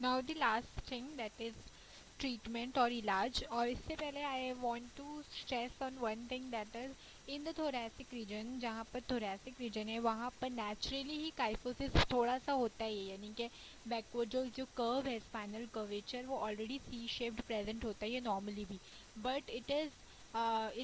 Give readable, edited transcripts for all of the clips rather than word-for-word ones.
Now the last thing that is treatment और इलाज। और इससे पहले I want to stress on one thing that is in the thoracic region. जहाँ पर थोरैसिक रीजन है वहाँ पर नेचुरली ही काइफोसिस थोड़ा सा होता ही है, यानी कि बैकवर्ड जो कर्व है स्पाइनल कर्वेचर वो ऑलरेडी सी शेप्ड प्रेजेंट होता ही है नॉर्मली भी, बट इट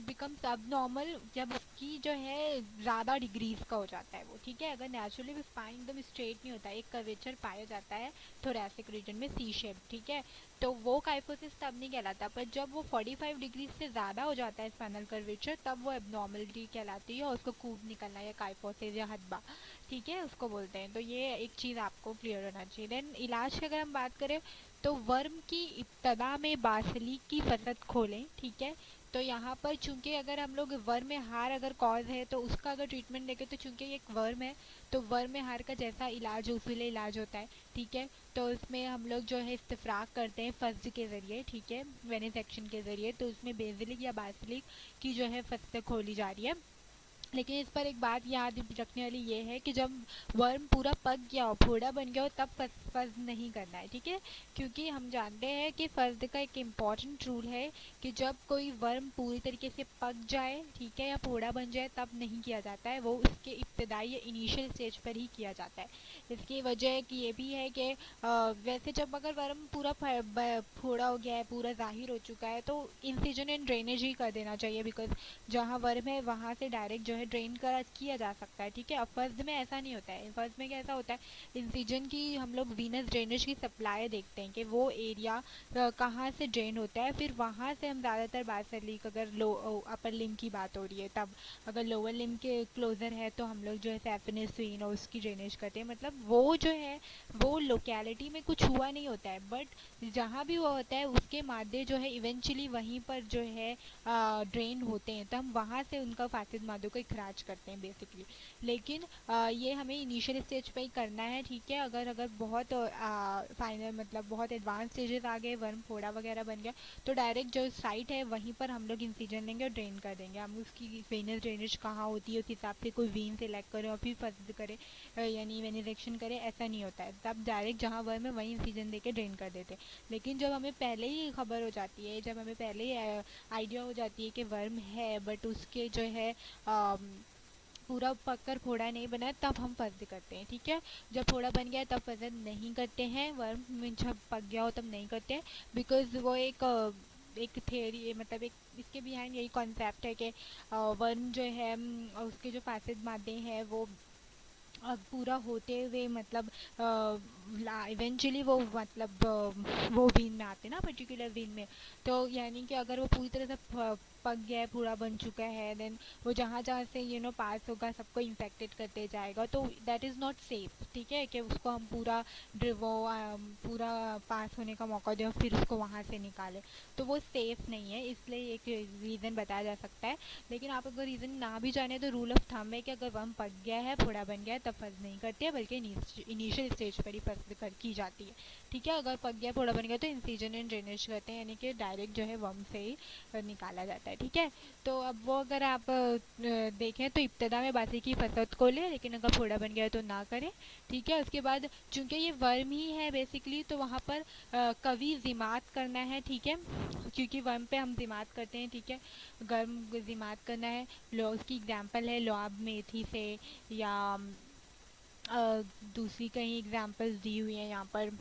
बिकम्स अब नॉर्मल जब उसकी जो है ज़्यादा डिग्रीज का हो जाता है वो, ठीक है। अगर नेचुरली भी स्पाइन एकदम स्ट्रेट नहीं होता है, एक कर्वेचर पाया जाता है थोरैसिक रीजन में सी शेप, ठीक है, तो वो काइफोसिस तब नहीं कहलाता। पर जब वो 45 डिग्री से ज़्यादा हो जाता है स्पाइनल कर्वेचर तब वो एबनॉर्मलिटी कहलाती है और उसको कूब निकलना या काइफोसिस या हदबा, ठीक है, उसको बोलते हैं। तो ये एक चीज़ आपको क्लियर होना चाहिए। देन इलाज की अगर हम बात करें तो वर्म की इब्तदा में बासली की फसद खोलें, ठीक है। तो यहाँ पर चूंकि अगर हम लोग वर्म में हार अगर कॉज है तो उसका अगर ट्रीटमेंट देखें तो चूंकि ये एक वर्म है तो वर्म में हार का जैसा इलाज उसूल इलाज होता है, ठीक है। तो उसमें हम लोग जो है इस्तिफ्राक करते हैं फस्द के ज़रिए, ठीक है, वेनिसेक्शन के ज़रिए। तो उसमें बेसिलिक या बासिलिक की जो है फस्द खोली जा रही है। लेकिन इस पर एक बात याद रखने वाली ये है कि जब वर्म पूरा पक गया हो, फोड़ा बन गया हो, तब फर्ज नहीं करना है, ठीक है। क्योंकि हम जानते हैं कि फर्ज का एक इम्पॉर्टेंट रूल है कि जब कोई वर्म पूरी तरीके से पक जाए, ठीक है, या फोड़ा बन जाए तब नहीं किया जाता है, वो उसके इब्तदाई या इनिशियल स्टेज पर ही किया जाता है। इसकी वजह कि ये भी है कि वैसे जब अगर वर्म पूरा फोड़ा हो गया है, पूरा जाहिर हो चुका है, तो इंसिजन एंड ड्रेनेज ही कर देना चाहिए, बिकॉज जहाँ वर्म है वहाँ से डायरेक्ट जो है ड्रेन किया जा सकता है, ठीक है। अब फर्स्ट में ऐसा नहीं होता है। फर्स्ट में कैसा होता है, इंसिजन की हम लोग वीनस ड्रेनेज की सप्लाई देखते हैं कि वो एरिया कहाँ से ड्रेन होता है, फिर वहाँ से हम ज़्यादातर बात कर ली अगर लो अपर लिम की बात हो रही है तब, अगर लोअर लिम के क्लोजर है तो हम लोग जो है सैफिनस वेन और उसकी ड्रेनेज करते हैं। मतलब वो जो है वो लोकेलिटी में कुछ हुआ नहीं होता है, बट जहाँ भी वो होता है उसके मादे जो है इवेंचुअली वहीं पर जो है ड्रेन होते हैं, तो हम वहाँ से उनका फासिद मादों को इखराज करते हैं बेसिकली। लेकिन ये हमें इनिशियल स्टेज पे ही करना है, ठीक है। अगर अगर बहुत फाइनल मतलब बहुत एडवांस स्टेजेस आ गए, वर्म फोड़ा वगैरह बन गया, तो डायरेक्ट जो साइट है वहीं पर हम लोग इंसिजन लेंगे और ड्रेन कर देंगे। हम उसकी वेनस ड्रेनेज कहाँ होती है उस हिसाब से कोई वेन सेलेक्ट करें और फिर फर्स्ट करें, यानी वेनिसेक्शन करें, ऐसा नहीं होता है। तब डायरेक्ट जहाँ वर्म है वहीं इंसिजन दे के ड्रेन कर देते हैं। लेकिन जब हमें पहले ही खबर हो जाती है, जब हमें पहले ही आइडिया हो जाती है कि वर्म है बट उसके जो है पूरा पककर फोड़ा नहीं बना, तब हम फर्ज करते हैं, ठीक है। जब फोड़ा बन गया तब फर्ज नहीं करते हैं, वर्म में जब पक गया हो तब नहीं करते हैं, बिकॉज वो एक थियोरी मतलब एक इसके बिहाइंड यही कॉन्सेप्ट है कि वर्म जो है उसके जो फासिद मादे हैं वो पूरा होते हुए मतलब इवेंचुअली वो मतलब वो वीन में आते ना, पर्टिकुलर वीन में। तो यानी कि अगर वो पूरी तरह से पक गया है, पूरा बन चुका है, देन वो जहाँ जहाँ से पास होगा सबको इन्फेक्टेड करते जाएगा, तो दैट इज़ नॉट सेफ, ठीक है, कि उसको हम पूरा पास होने का मौका दें और फिर उसको वहाँ से निकालें, तो वो सेफ़ नहीं है। इसलिए एक रीज़न बताया जा सकता है। लेकिन आप अगर रीज़न ना भी जाने तो रूल ऑफ थंब है कि अगर वर्म पक गया है, फोड़ा बन गया है, तब फर्ज नहीं करती है, बल्कि इनिशियल स्टेज पर ही फर्ज की जाती है, ठीक है। अगर पक गया फोड़ा बन गया तो इंसिजन एंड ड्रेनेज करते हैं, यानी कि डायरेक्ट जो है वर्म से ही निकाला जाता है, ठीक है। तो अब वो अगर आप देखें तो इब्तदा में बासी की फसद को ले, लेकिन अगर फोड़ा बन गया तो ना करें, ठीक है। उसके बाद चूंकि ये वर्म ही है बेसिकली, तो वहाँ पर कभी जिमात करना है, ठीक है, क्योंकि वर्म पे हम जिमात करते हैं, ठीक है, गर्म जिमात करना है। लो उसकी एग्जांपल है लुआब मेथी से, या दूसरी कहीं एग्जांपल्स दी हुई हैं यहाँ पर,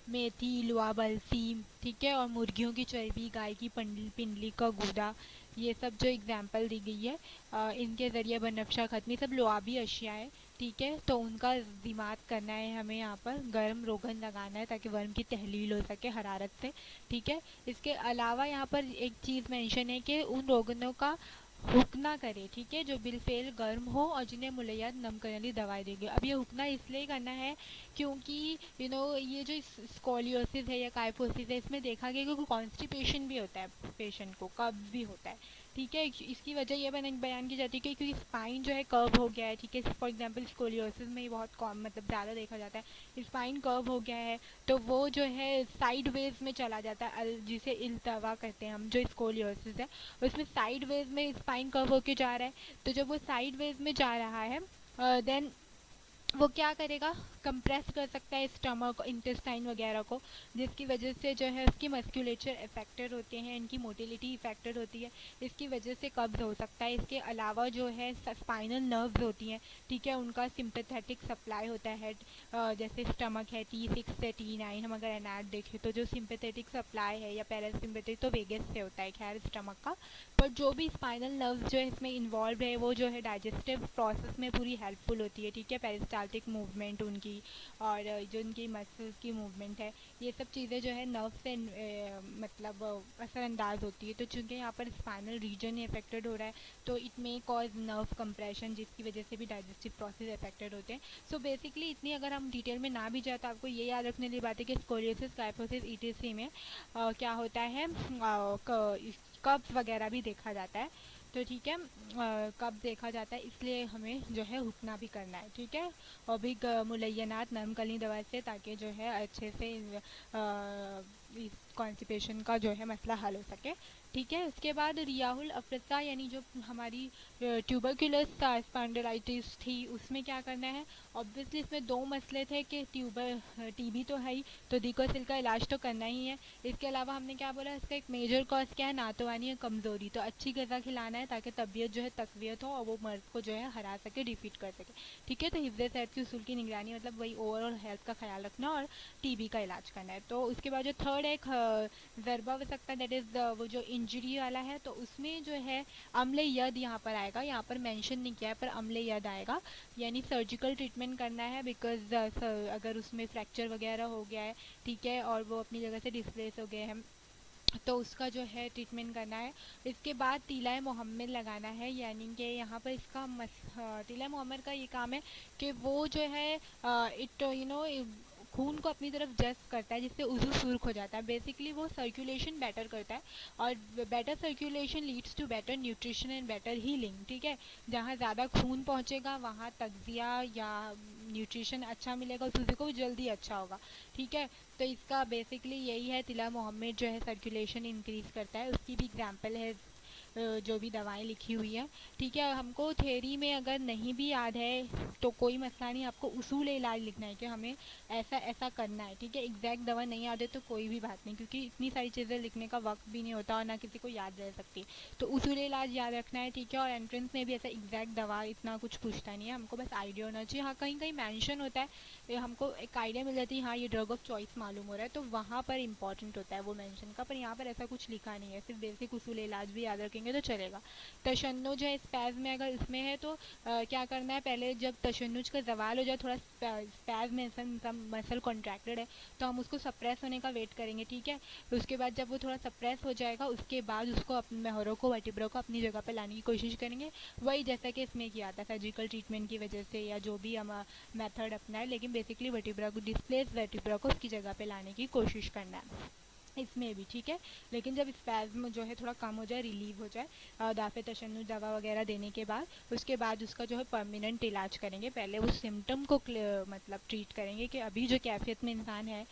मेथी, लुआब, अलसी, ठीक है, और मुर्गियों की चर्बी, गाय की पिंडली का गूदा, ये सब जो एग्जांपल दी गई है इनके ज़रिए बनफशा खत्मी सब लुआबी अशिया है, ठीक है। तो उनका जिमात करना है हमें, यहाँ पर गर्म रोगन लगाना है ताकि वर्म की तहलील हो सके हरारत से, ठीक है। इसके अलावा यहाँ पर एक चीज़ मेंशन है कि उन रोगनों का हुक्ना करे, ठीक है, जो बिलफेल गर्म हो और जिन्हें मुलैयत नम करने वाली दवाई देंगे। अब ये हुक्ना इसलिए करना है क्योंकि ये जो स्कोलियोसिस है या काइफोसिस है, इसमें देखा गया कि कॉन्स्टिपेशन भी होता है, पेशेंट को कब्ज भी होता है, ठीक है। इसकी वजह यह बयान की जाती है कि क्योंकि स्पाइन जो है कर्व हो गया है, ठीक है। फॉर एग्जांपल स्कोलियोसिस में ये बहुत कॉम मतलब ज़्यादा देखा जाता है, स्पाइन कर्व हो गया है तो वो जो है साइड वेज में चला जाता है, जिसे इल्तवा कहते हैं हम, जो स्कोलियोसिस है उसमें साइड वेज में स्पाइन कर्व होके जा रहा है। तो जब वो साइड वेज में जा रहा है देन वो क्या करेगा, कंप्रेस कर सकता है स्टमक इंटेस्टाइन वगैरह को, जिसकी वजह से जो है उसकी मस्कुलेचर इफेक्टेड होते हैं, इनकी मोटिलिटी इफेक्टेड होती है, इसकी वजह से कब्ज़ हो सकता है। इसके अलावा जो है स्पाइनल नर्व्स होती हैं, ठीक है, उनका सिंपैथेटिक सप्लाई होता है। जैसे स्टमक है T6 से T9, हम अगर एनएट देखें तो जो सिंपैथेटिक सप्लाई है या पैरासिम्पैथेटिक तो वेगस से होता है खैर स्टमक का, पर जो भी स्पाइनल नर्व्स जो है इसमें इन्वॉल्व है वो जो है डाइजेस्टिव प्रोसेस में पूरी हेल्पफुल होती है, ठीक है, पेरिस्टाल्टिक मूवमेंट उनकी और जो उनकी मसल्स की मूवमेंट है, ये सब चीज़ें जो है नर्व से मतलब असरअंदाज होती है। तो चूँकि यहाँ पर स्पाइनल रीजन इफेक्टेड हो रहा है तो it may cause nerve compression, जिसकी वजह से भी डाइजेस्टिव प्रोसेस इफेक्टेड होते हैं। सो बेसिकली इतनी अगर हम डिटेल में ना भी जाए तो आपको ये याद रखने वाली बात है कि स्कोलियोसिस, काइफोसिस, ईटीसी में क्या होता है, कब्ज वगैरह भी देखा जाता है। तो ठीक है, कब देखा जाता है, इसलिए हमें जो है रुकना भी करना है, ठीक है, और भी मुलैयनात नरम दवा से, ताकि जो है अच्छे से इस कॉन्स्टिपेशन का जो है मसला हल हो सके, ठीक है। उसके बाद रियाहुल अफरसा यानी जो हमारी ट्यूबरकुलस स्पॉन्डिलाइटिस थी, उसमें क्या करना है, ऑब्वियसली इसमें दो मसले थे कि टीबी तो है ही, तो डिकोसिल का इलाज तो करना ही है। इसके अलावा हमने क्या बोला, इसका एक मेजर कॉज क्या है, नातवानी या कमज़ोरी, तो अच्छी ग़िज़ा खिलाना है ताकि तबीयत जो है तकवीत हो और वो मर्ज़ को जो है हरा सके, डिफीट कर सके, ठीक है। तो हिफ्ज़ सेहत की उसूल की निगरानी मतलब वही ओवरऑल हेल्थ का ख्याल रखना और टीबी का इलाज करना है। तो उसके बाद जो थर्ड एक ज़रबा हो सकता है, दैट इज़ वो जो इंजरी वाला है, तो उसमें जो है अम्ल यद यहाँ पर आएगा, यहाँ पर मेंशन नहीं किया है पर अम्ल यद आएगा, यानी सर्जिकल ट्रीटमेंट करना है, बिकॉज अगर उसमें फ्रैक्चर वगैरह हो गया है, ठीक है, और वो अपनी जगह से डिस्प्लेस हो गए हैं तो उसका जो है ट्रीटमेंट करना है। इसके बाद तीला मोहम्मद लगाना है, यानी कि यहाँ पर इसका तीला मोहम्मद का ये काम है कि वो जो है इट खून को अपनी तरफ जज्ब करता है, जिससे उज़ू सुर्ख हो जाता है। बेसिकली वो सर्कुलेशन बेटर करता है और better circulation leads to better nutrition and better healing, ठीक है। जहाँ ज़्यादा खून पहुँचेगा वहाँ तग़ज़िया या न्यूट्रिशन अच्छा मिलेगा उस उज़ू को, वो जल्दी अच्छा होगा, ठीक है। तो इसका बेसिकली यही है, तिला मोहम्मद जो है सर्कुलेशन इंक्रीज़ करता है, उसकी भी एग्जांपल है जो भी दवाएं लिखी हुई हैं, ठीक है। हमको थ्योरी में अगर नहीं भी याद है तो कोई मसला नहीं, आपको उसूल इलाज लिखना है कि हमें ऐसा ऐसा करना है, ठीक है। एग्जैक्ट दवा नहीं याद है तो कोई भी बात नहीं, क्योंकि इतनी सारी चीज़ें लिखने का वक्त भी नहीं होता और ना किसी को याद रह सकती, तो उसूल इलाज याद रखना है, ठीक है। और एंट्रेंस में भी ऐसा एग्जैक्ट दवा इतना कुछ पूछता नहीं है, हमको बस आइडिया होना चाहिए। हाँ, कहीं कहीं मैंशन होता है, हमको एक आइडिया मिल जाती है, हाँ ये ड्रग ऑफ चॉइस मालूम हो रहा है, तो वहाँ पर इंपॉर्टेंट होता है वो मेंशन का, पर यहाँ पर ऐसा कुछ लिखा नहीं है, सिर्फ बेसिक उसूल इलाज भी याद रखेंगे तो चलेगा। तशन्नुज है स्पैज में, अगर इसमें है तो क्या करना है, पहले जब तशन्नुज का जवाल हो जाए, थोड़ा स्पैज में मसल कॉन्ट्रैक्टेड है तो हम उसको सप्रेस होने का वेट करेंगे, ठीक है। उसके बाद जब वो थोड़ा सप्रेस हो जाएगा उसके बाद उसको अपने महरों को, वर्टिब्रा को अपनी जगह पर लाने की कोशिश करेंगे, वही जैसा कि इसमें किया था सर्जिकल ट्रीटमेंट की वजह से या जो भी हम मेथड अपनाए, लेकिन बेसिकली वर्टिब्रा को, डिस्प्लेस वर्टिब्रा को उसकी जगह पे लाने की कोशिश करना है इसमें भी, ठीक है। लेकिन जब स्पैज़्म जो है थोड़ा कम हो जाए, रिलीव हो जाए दाफे तशन्नुज दवा वगैरह देने के बाद, उसके बाद उसका जो है परमानेंट इलाज करेंगे। पहले उस सिम्टम को मतलब ट्रीट करेंगे कि अभी जो कैफियत में इंसान है,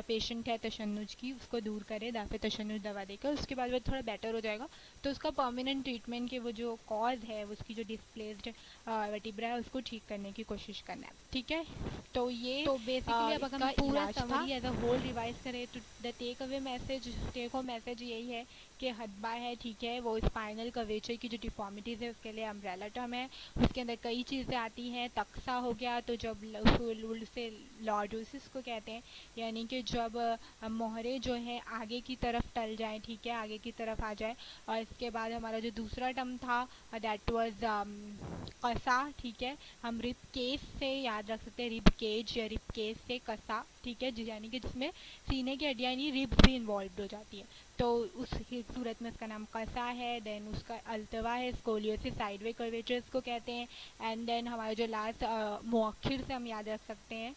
पेशेंट है तशन्नुज की, उसको दूर करे दाफे तशन्नुज दवा देकर। उसके बाद वो थोड़ा बेटर हो जाएगा तो उसका परमानेंट ट्रीटमेंट के वो जो कॉज है, उसकी जो डिस्प्लेस्ड वर्टिब्रा है उसको ठीक करने की कोशिश करना है, ठीक है। तो ये तो बेसिकली अब अगर हम पूरा summary as a whole revise करें तो द टेक होम मैसेज यही है कि हदबा है, ठीक है, वो स्पाइनल कर्वेचर की जो डिफॉर्मिटीज़ है उसके लिए अम्ब्रेला टर्म है, उसके अंदर कई चीज़ें आती हैं। तक्सा हो गया तो जब से लॉर्डोसिस को कहते हैं, यानी कि जब मोहरे जो है आगे की तरफ टल जाए, ठीक है, आगे की तरफ आ जाए। और इसके बाद हमारा जो दूसरा टर्म था दैट वाज कसा, ठीक है, हम रिब केस से याद रख सकते हैं, रिब केज या रिब केस से कसा, ठीक है, यानी कि जिसमें सीने की हड्डियाँ यानी रिब्स भी इन्वॉल्व हो जाती है, तो उस सूरत में उसका नाम कसा है। देन उसका अल्तवा है, स्कोलियोसिस साइडवे कर्वेचर्स को कहते हैं। एंड देन हमारा जो लास्ट मुअक्खिर से हम याद रख सकते हैं,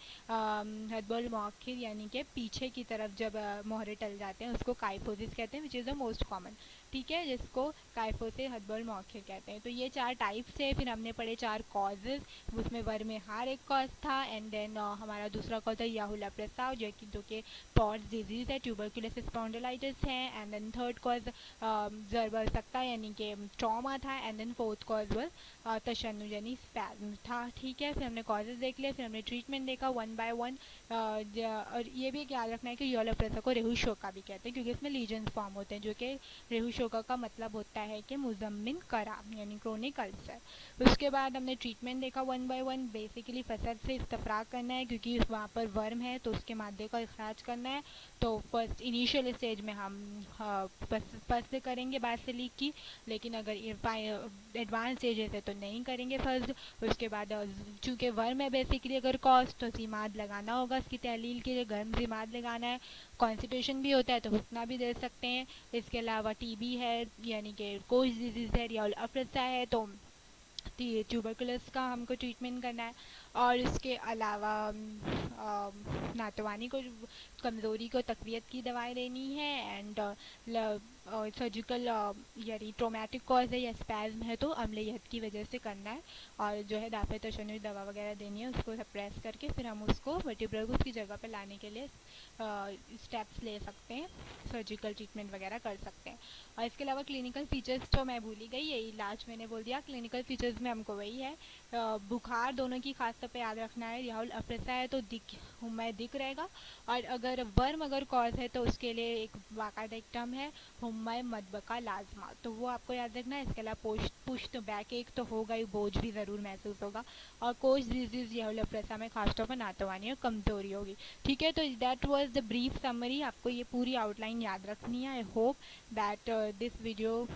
हदबुल मुअक्खिर, यानी कि पीछे की तरफ जब मोहरे टल जाते हैं उसको काइफोसिस कहते हैं, which is the most common, ठीक है, जिसको काइफोसिस हर्बल मॉर्खिल कहते हैं। तो ये 4 टाइप्स है। फिर हमने पढ़े 4 कॉजेज, उसमें वर्मेहार एक कॉज था, एंड देन हमारा दूसरा कॉज है याहुला प्रसाव जो कि पॉट्स डिजीज है, ट्यूबरकुलोसिस स्पॉन्डिलाइटिस है, एंड देन थर्ड कॉज जर्बल सकता यानी कि ट्रॉमा था, and then fourth cause was तशन्नुजनी स्पैज्म था। ठीक है, फिर हमने कॉजेज देख लिया, फिर हमने ट्रीटमेंट देखा वन बाय वन। और ये भी याद रखना है कि याहुला प्रसाव को रेहू शोका भी कहते हैं, क्योंकि इसमें लीजन्स फॉर्म होते हैं, जो कि रेहू शोका का मतलब होता है कि मुजम्मिन करा यानी क्रोनिक अल्सर। उसके बाद हमने ट्रीटमेंट देखा वन बाय वन। बेसिकली फसद से इस्तफराग करना है, क्योंकि वहाँ पर वर्म है तो उसके मादे का इखराज करना है। तो फर्स्ट इनिशियल स्टेज में हम फर्स्ट से करेंगे बासिलिक की, लेकिन अगर एडवांस स्टेज है तो नहीं करेंगे फर्स्ट। उसके बाद चूँकि वर्म है बेसिकली अगर कॉस्ट, तो जिमाद लगाना होगा उसकी तहलील के लिए, गर्म जिमाद लगाना है। कॉन्स्टिपेशन भी होता है तो हुक्ना भी दे सकते हैं। इसके अलावा टीबी है यानी कि कोश डिजीज़ है, या अफरसा है, तो ट्यूबरकुलस का हमको ट्रीटमेंट करना है। और इसके अलावा नातवानी को कमज़ोरी को तकवीत की दवाएं देनी है, एंड सर्जिकल यानी ट्रोमेटिक कॉज है या स्पैज्म है तो अम्लीयत की वजह से करना है, और जो है दाफे तशन्नुई दवा वगैरह देनी है, उसको सप्रेस करके फिर हम उसको वर्टिब्रल को उसकी जगह पर लाने के लिए स्टेप्स ले सकते हैं, सर्जिकल ट्रीटमेंट वगैरह कर सकते हैं। और इसके अलावा क्लिनिकल फीचर्स तो मैं भूल ही गई, यही इलाज मैंने बोल दिया। क्लिनिकल फीचर्स में हमको वही है, बुखार दोनों की खास तौर पे याद रखना है। याहुल अफरसा है तो दिख रहेगा, और अगर वर्म अगर कॉज है तो उसके लिए एक बाकायदा एक टर्म है हुम्मा मदबका लाजमा, तो वो आपको याद रखना है। इसके अलावा पुश्त बैक एक तो होगा ही, बोझ भी ज़रूर महसूस होगा, और कोश डिजीज़ याहुल अफरसा में खासतौर पर नातवानी और कमज़ोरी होगी। ठीक है, तो that was the brief summary. आपको ये पूरी आउटलाइन याद रखनी है। I hope that this video